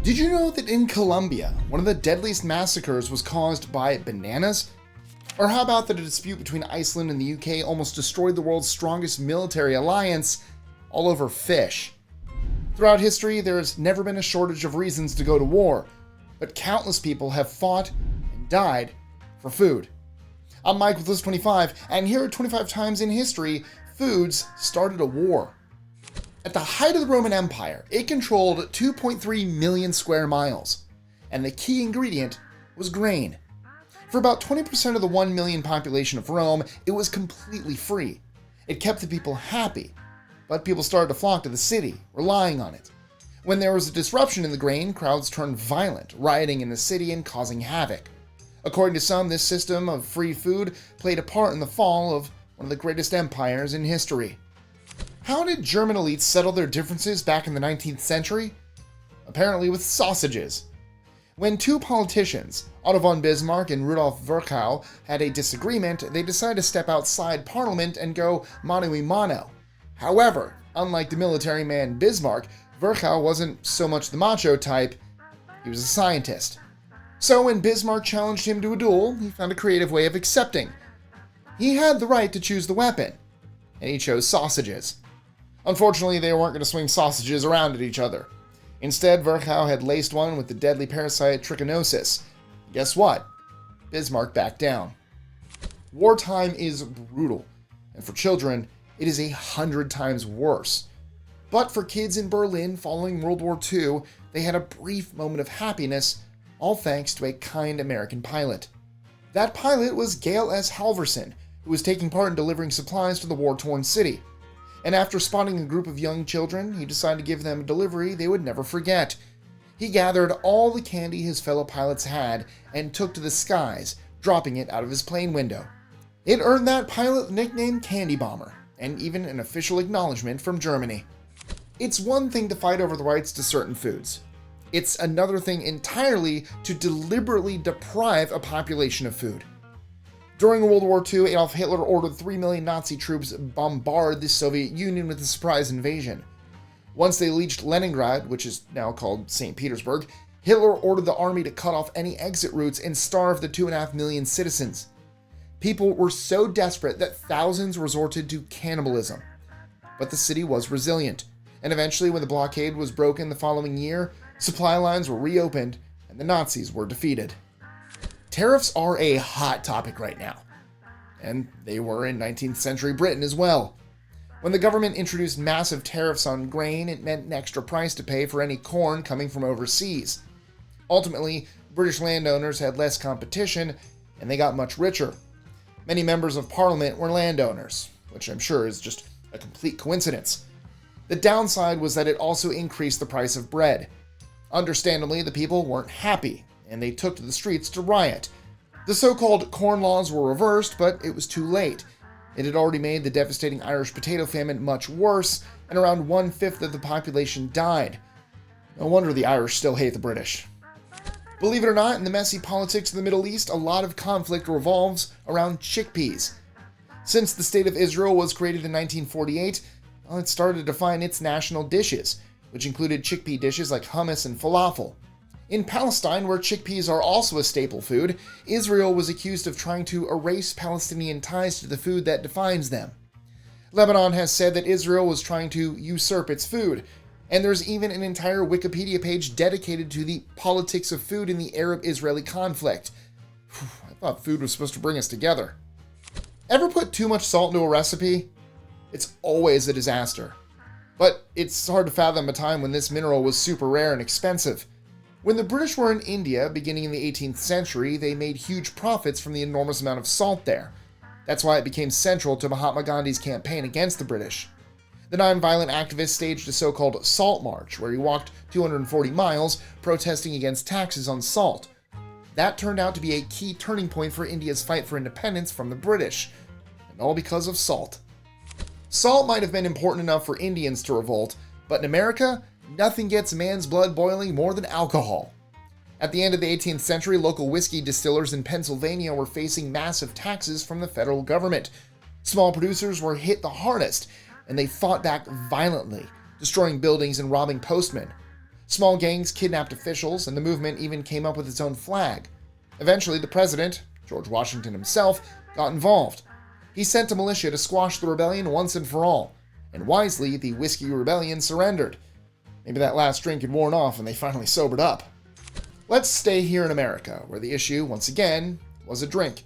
Did you know that in Colombia, one of the deadliest massacres was caused by bananas? Or how about that a dispute between Iceland and the UK almost destroyed the world's strongest military alliance all over fish? Throughout history, there's never been a shortage of reasons to go to war, but countless people have fought and died for food. I'm Mike with List 25, and here are 25 times in history, foods started a war. At the height of the Roman Empire, it controlled 2.3 million square miles, and the key ingredient was grain. For about 20% of the 1 million population of Rome, it was completely free. It kept the people happy, but people started to flock to the city, relying on it. When there was a disruption in the grain, crowds turned violent, rioting in the city and causing havoc. According to some, this system of free food played a part in the fall of one of the greatest empires in history. How did German elites settle their differences back in the 19th century? Apparently with sausages. When two politicians, Otto von Bismarck and Rudolf Virchow, had a disagreement, they decided to step outside Parliament and go mano a mano. However, unlike the military man Bismarck, Virchow wasn't so much the macho type, he was a scientist. So when Bismarck challenged him to a duel, he found a creative way of accepting. He had the right to choose the weapon, and he chose sausages. Unfortunately, they weren't going to swing sausages around at each other. Instead, Virchow had laced one with the deadly parasite trichinosis. Guess what? Bismarck backed down. Wartime is brutal, and for children, it is 100 times worse. But for kids in Berlin following World War II, they had a brief moment of happiness, all thanks to a kind American pilot. That pilot was Gail S. Halverson, who was taking part in delivering supplies to the war-torn city. And after spotting a group of young children, he decided to give them a delivery they would never forget. He gathered all the candy his fellow pilots had and took to the skies, dropping it out of his plane window. It earned that pilot the nickname Candy Bomber, and even an official acknowledgement from Germany. It's one thing to fight over the rights to certain foods. It's another thing entirely to deliberately deprive a population of food. During World War II, Adolf Hitler ordered 3 million Nazi troops bombard the Soviet Union with a surprise invasion. Once they reached Leningrad, which is now called St. Petersburg, Hitler ordered the army to cut off any exit routes and starve the 2.5 million citizens. People were so desperate that thousands resorted to cannibalism. But the city was resilient, and eventually when the blockade was broken the following year, supply lines were reopened and the Nazis were defeated. Tariffs are a hot topic right now, and they were in 19th century Britain as well. When the government introduced massive tariffs on grain, it meant an extra price to pay for any corn coming from overseas. Ultimately, British landowners had less competition, and they got much richer. Many members of parliament were landowners, which I'm sure is just a complete coincidence. The downside was that it also increased the price of bread. Understandably, the people weren't happy, and they took to the streets to riot. The so-called Corn Laws were reversed, but it was too late. It had already made the devastating Irish potato famine much worse, and around 1/5 of the population died. No wonder the Irish still hate the British. Believe it or not, in the messy politics of the Middle East, a lot of conflict revolves around chickpeas. Since the State of Israel was created in 1948, it started to define its national dishes, which included chickpea dishes like hummus and falafel. In Palestine, where chickpeas are also a staple food, Israel was accused of trying to erase Palestinian ties to the food that defines them. Lebanon has said that Israel was trying to usurp its food, and there's even an entire Wikipedia page dedicated to the politics of food in the Arab-Israeli conflict. I thought food was supposed to bring us together. Ever put too much salt into a recipe? It's always a disaster. But it's hard to fathom a time when this mineral was super rare and expensive. When the British were in India, beginning in the 18th century, they made huge profits from the enormous amount of salt there. That's why it became central to Mahatma Gandhi's campaign against the British. The non-violent activist staged a so-called Salt March, where he walked 240 miles protesting against taxes on salt. That turned out to be a key turning point for India's fight for independence from the British, and all because of salt. Salt might have been important enough for Indians to revolt, but in America, nothing gets man's blood boiling more than alcohol. At the end of the 18th century, local whiskey distillers in Pennsylvania were facing massive taxes from the federal government. Small producers were hit the hardest, and they fought back violently, destroying buildings and robbing postmen. Small gangs kidnapped officials, and the movement even came up with its own flag. Eventually, the president, George Washington himself, got involved. He sent a militia to squash the rebellion once and for all, and wisely, the Whiskey Rebellion surrendered. Maybe that last drink had worn off and they finally sobered up. Let's stay here in America, where the issue, once again, was a drink.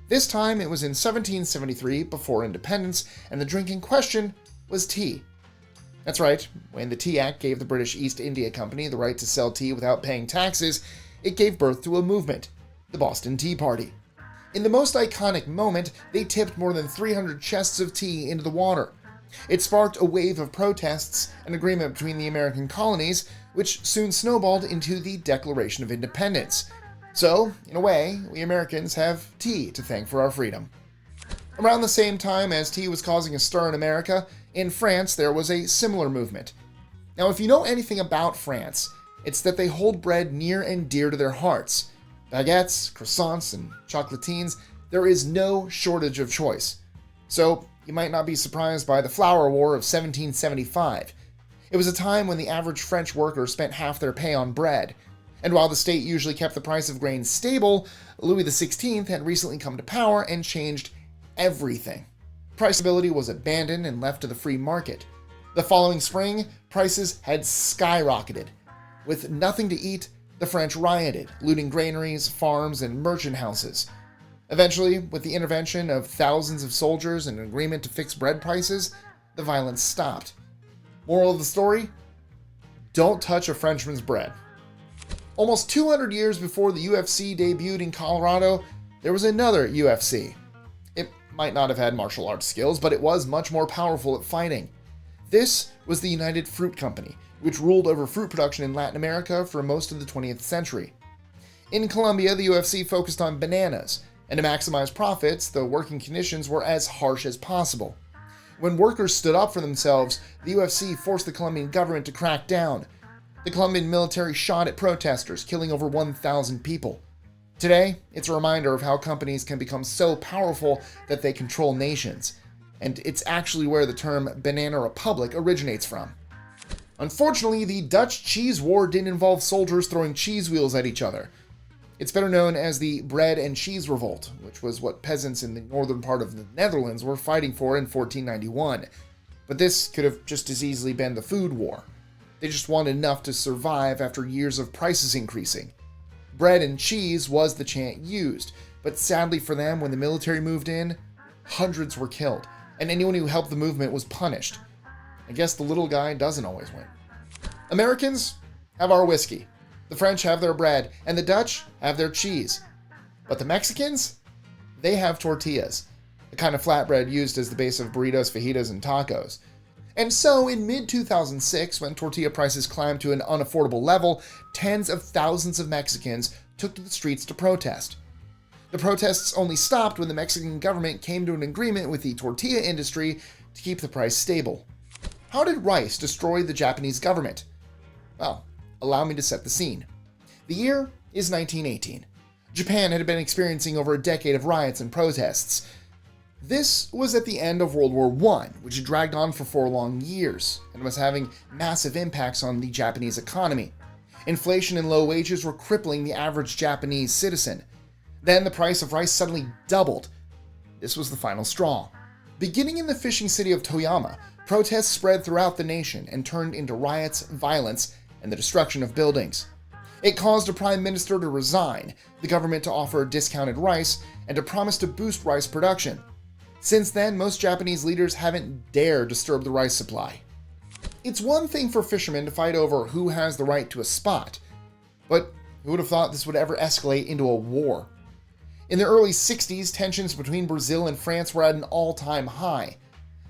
This time, it was in 1773, before independence, and the drink in question was tea. That's right, when the Tea Act gave the British East India Company the right to sell tea without paying taxes, it gave birth to a movement, the Boston Tea Party. In the most iconic moment, they tipped more than 300 chests of tea into the water. It sparked a wave of protests, an agreement between the American colonies, which soon snowballed into the Declaration of Independence. So, in a way, we Americans have tea to thank for our freedom. Around the same time as tea was causing a stir in America, in France there was a similar movement. Now, if you know anything about France, it's that they hold bread near and dear to their hearts. Baguettes, croissants, and chocolatines, there is no shortage of choice. So, you might not be surprised by the Flour War of 1775. It was a time when the average French worker spent half their pay on bread. And while the state usually kept the price of grain stable, Louis XVI had recently come to power and changed everything. Price stability was abandoned and left to the free market. The following spring, prices had skyrocketed. With nothing to eat, the French rioted, looting granaries, farms, and merchant houses. Eventually, with the intervention of thousands of soldiers and an agreement to fix bread prices, the violence stopped. Moral of the story? Don't touch a Frenchman's bread. Almost 200 years before the UFC debuted in Colorado, there was another UFC. It might not have had martial arts skills, but it was much more powerful at fighting. This was the United Fruit Company, which ruled over fruit production in Latin America for most of the 20th century. In Colombia, the UFC focused on bananas, and to maximize profits, the working conditions were as harsh as possible. When workers stood up for themselves, the UFC forced the Colombian government to crack down. The Colombian military shot at protesters, killing over 1,000 people. Today, it's a reminder of how companies can become so powerful that they control nations. And it's actually where the term Banana Republic originates from. Unfortunately, the Dutch Cheese War didn't involve soldiers throwing cheese wheels at each other. It's better known as the Bread and Cheese Revolt, which was what peasants in the northern part of the Netherlands were fighting for in 1491. But this could have just as easily been the Food War. They just wanted enough to survive after years of prices increasing. Bread and cheese was the chant used, but sadly for them, when the military moved in, hundreds were killed, and anyone who helped the movement was punished. I guess the little guy doesn't always win. Americans have our whiskey, the French have their bread, and the Dutch have their cheese. But the Mexicans? They have tortillas, the kind of flatbread used as the base of burritos, fajitas, and tacos. And so, in mid-2006, when tortilla prices climbed to an unaffordable level, tens of thousands of Mexicans took to the streets to protest. The protests only stopped when the Mexican government came to an agreement with the tortilla industry to keep the price stable. How did rice destroy the Japanese government? Well, allow me to set the scene. The year is 1918. Japan had been experiencing over a decade of riots and protests. This was at the end of World War I, which had dragged on for 4 long years, and was having massive impacts on the Japanese economy. Inflation and low wages were crippling the average Japanese citizen. Then the price of rice suddenly doubled. This was the final straw. Beginning in the fishing city of Toyama, protests spread throughout the nation and turned into riots, violence, and the destruction of buildings. It caused a prime minister to resign, the government to offer discounted rice, and to promise to boost rice production. Since then, most Japanese leaders haven't dared disturb the rice supply. It's one thing for fishermen to fight over who has the right to a spot, but who would have thought this would ever escalate into a war? In the early 60s, tensions between Brazil and France were at an all-time high.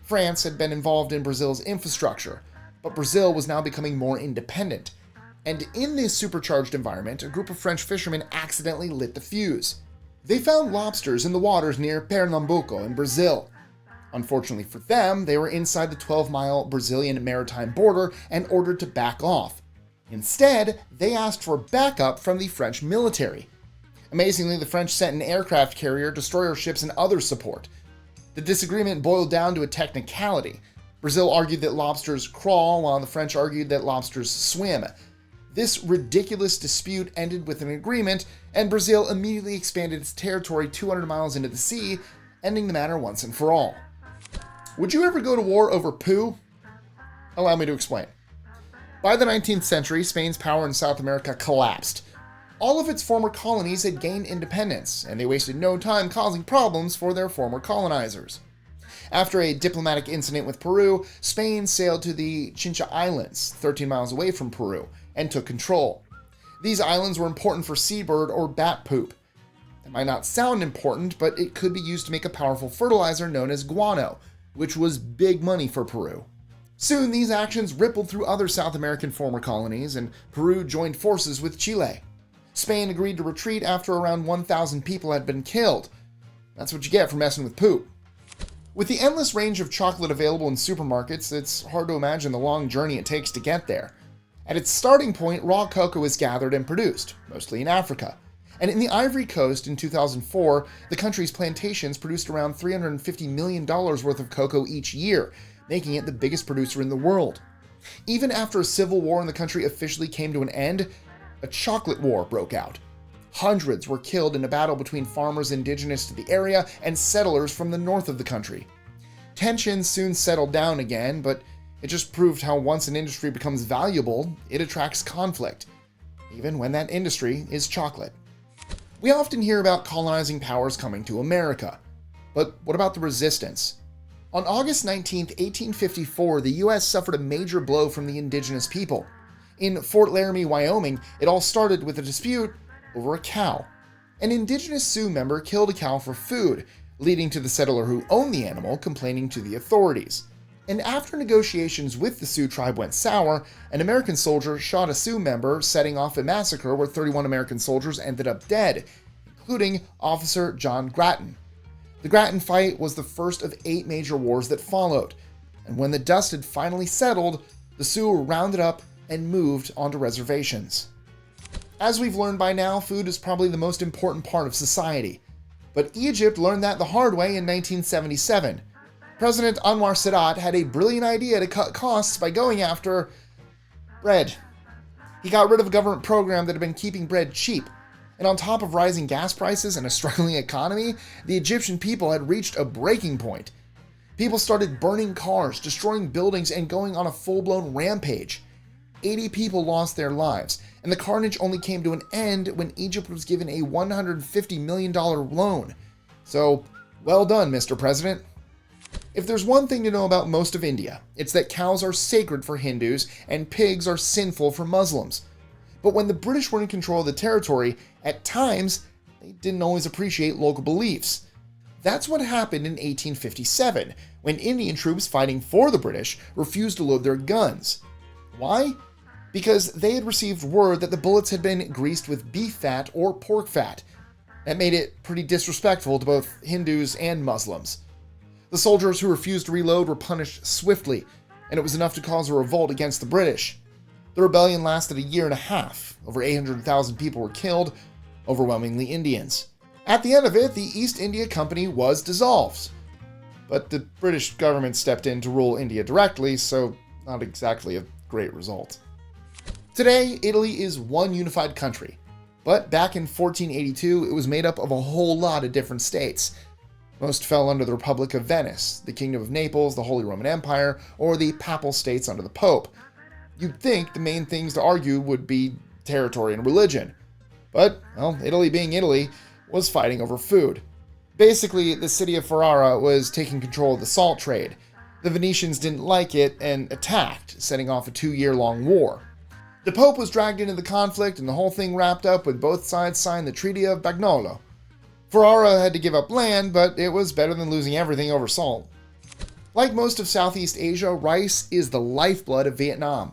France had been involved in Brazil's infrastructure, but Brazil was now becoming more independent. And in this supercharged environment, a group of French fishermen accidentally lit the fuse. They found lobsters in the waters near Pernambuco in Brazil. Unfortunately for them, they were inside the 12-mile Brazilian maritime border and ordered to back off. Instead, they asked for backup from the French military. Amazingly, the French sent an aircraft carrier, destroyer ships, and other support. The disagreement boiled down to a technicality. Brazil argued that lobsters crawl, while the French argued that lobsters swim. This ridiculous dispute ended with an agreement, and Brazil immediately expanded its territory 200 miles into the sea, ending the matter once and for all. Would you ever go to war over poo? Allow me to explain. By the 19th century, Spain's power in South America collapsed. All of its former colonies had gained independence, and they wasted no time causing problems for their former colonizers. After a diplomatic incident with Peru, Spain sailed to the Chincha Islands, 13 miles away from Peru, and took control. These islands were important for seabird or bat poop. It might not sound important, but it could be used to make a powerful fertilizer known as guano, which was big money for Peru. Soon, these actions rippled through other South American former colonies, and Peru joined forces with Chile. Spain agreed to retreat after around 1,000 people had been killed. That's what you get for messing with poop. With the endless range of chocolate available in supermarkets, it's hard to imagine the long journey it takes to get there. At its starting point, raw cocoa is gathered and produced, mostly in Africa. And in the Ivory Coast in 2004, the country's plantations produced around $350 million worth of cocoa each year, making it the biggest producer in the world. Even after a civil war in the country officially came to an end, a chocolate war broke out. Hundreds were killed in a battle between farmers indigenous to the area and settlers from the north of the country. Tensions soon settled down again, but it just proved how once an industry becomes valuable, it attracts conflict, even when that industry is chocolate. We often hear about colonizing powers coming to America, but what about the resistance? On August 19, 1854, the U.S. suffered a major blow from the indigenous people. In Fort Laramie, Wyoming, it all started with a dispute over a cow. An indigenous Sioux member killed a cow for food, leading to the settler who owned the animal complaining to the authorities. And after negotiations with the Sioux tribe went sour, an American soldier shot a Sioux member, setting off a massacre where 31 American soldiers ended up dead, including Officer John Grattan. The Grattan Fight was the first of 8 major wars that followed, and when the dust had finally settled, the Sioux were rounded up and moved onto reservations. As we've learned by now, food is probably the most important part of society. But Egypt learned that the hard way in 1977. President Anwar Sadat had a brilliant idea to cut costs by going after bread. He got rid of a government program that had been keeping bread cheap. And on top of rising gas prices and a struggling economy, the Egyptian people had reached a breaking point. People started burning cars, destroying buildings, and going on a full-blown rampage. 80 people lost their lives, and the carnage only came to an end when Egypt was given a $150 million loan. So, well done, Mr. President. If there's one thing to know about most of India, it's that cows are sacred for Hindus and pigs are sinful for Muslims. But when the British were in control of the territory, at times, they didn't always appreciate local beliefs. That's what happened in 1857, when Indian troops fighting for the British refused to load their guns. Why? Because they had received word that the bullets had been greased with beef fat or pork fat. That made it pretty disrespectful to both Hindus and Muslims. The soldiers who refused to reload were punished swiftly, and it was enough to cause a revolt against the British. The rebellion lasted a year and a half. Over 800,000 people were killed, overwhelmingly Indians. At the end of it, the East India Company was dissolved. But the British government stepped in to rule India directly, so not exactly a great result. Today, Italy is one unified country, but back in 1482, it was made up of a whole lot of different states. Most fell under the Republic of Venice, the Kingdom of Naples, the Holy Roman Empire, or the Papal States under the Pope. You'd think the main things to argue would be territory and religion. But, well, Italy being Italy, was fighting over food. Basically, the city of Ferrara was taking control of the salt trade. The Venetians didn't like it and attacked, setting off a 2-year-long war. The Pope was dragged into the conflict, and the whole thing wrapped up when both sides signed the Treaty of Bagnolo. Ferrara had to give up land, but it was better than losing everything over salt. Like most of Southeast Asia, rice is the lifeblood of Vietnam.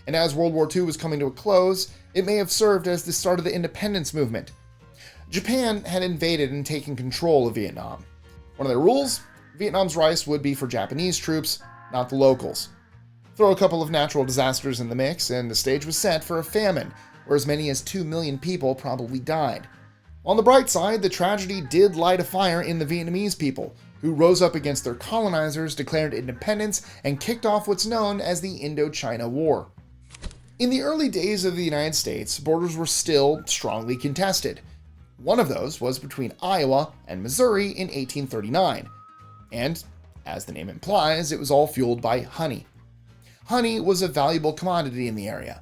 And as World War II was coming to a close, it may have served as the start of the independence movement. Japan had invaded and taken control of Vietnam. One of their rules? Vietnam's rice would be for Japanese troops, not the locals. Throw a couple of natural disasters in the mix, and the stage was set for a famine, where as many as 2 million people probably died. On the bright side, the tragedy did light a fire in the Vietnamese people, who rose up against their colonizers, declared independence, and kicked off what's known as the Indochina War. In the early days of the United States, borders were still strongly contested. One of those was between Iowa and Missouri in 1839, and, as the name implies, it was all fueled by honey. Honey was a valuable commodity in the area,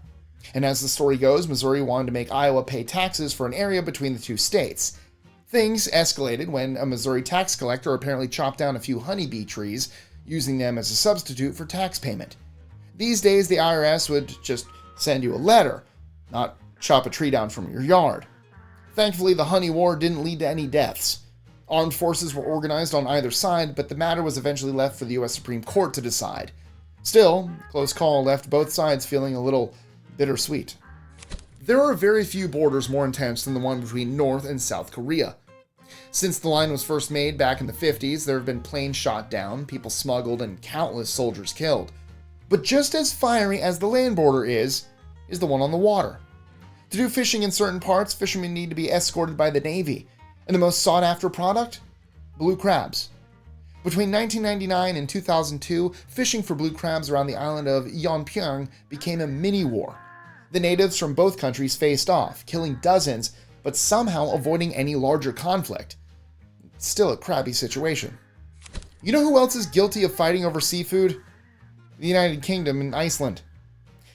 and as the story goes, Missouri wanted to make Iowa pay taxes for an area between the two states. Things escalated when a Missouri tax collector apparently chopped down a few honeybee trees, using them as a substitute for tax payment. These days, the IRS would just send you a letter, not chop a tree down from your yard. Thankfully, the honey war didn't lead to any deaths. Armed forces were organized on either side, but the matter was eventually left for the U.S. Supreme Court to decide. Still, close call left both sides feeling a little bittersweet. There are very few borders more intense than the one between North and South Korea. Since the line was first made back in the 50s, there have been planes shot down, people smuggled, and countless soldiers killed. But just as fiery as the land border is the one on the water. To do fishing in certain parts, fishermen need to be escorted by the Navy, and the most sought-after product? Blue crabs. Between 1999 and 2002, fishing for blue crabs around the island of Yeonpyeong became a mini-war. The natives from both countries faced off, killing dozens, but somehow avoiding any larger conflict. It's still a crabby situation. You know who else is guilty of fighting over seafood? The United Kingdom and Iceland.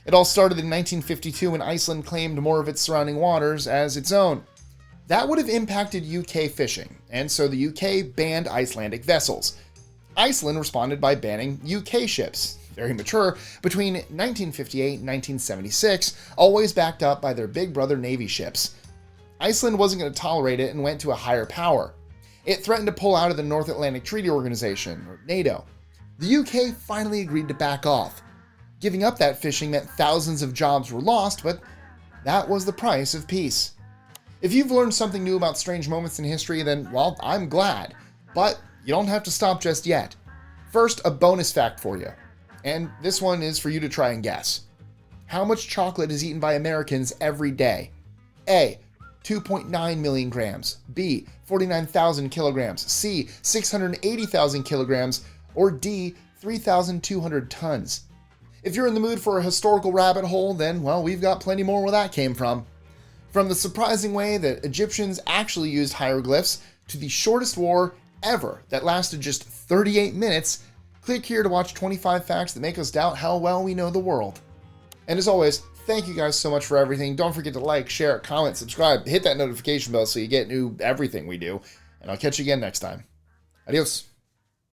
It all started in 1952 when Iceland claimed more of its surrounding waters as its own. That would have impacted UK fishing, and so the UK banned Icelandic vessels. Iceland responded by banning UK ships, very mature, between 1958 and 1976, always backed up by their big brother Navy ships. Iceland wasn't going to tolerate it and went to a higher power. It threatened to pull out of the North Atlantic Treaty Organization, or NATO. The UK finally agreed to back off. Giving up that fishing meant thousands of jobs were lost, but that was the price of peace. If you've learned something new about strange moments in history, then, well, I'm glad. But you don't have to stop just yet. First, a bonus fact for you. And this one is for you to try and guess. How much chocolate is eaten by Americans every day? A. 2.9 million grams. B. 49,000 kilograms. C. 680,000 kilograms. Or D. 3,200 tons. If you're in the mood for a historical rabbit hole, then, well, we've got plenty more where that came from. From the surprising way that Egyptians actually used hieroglyphs to the shortest war ever that lasted just 38 minutes, click here to watch 25 facts that make us doubt how well we know the world. And as always, thank you guys so much for everything. Don't forget to like, share, comment, subscribe, hit that notification bell so you get new everything we do. And I'll catch you again next time. Adios.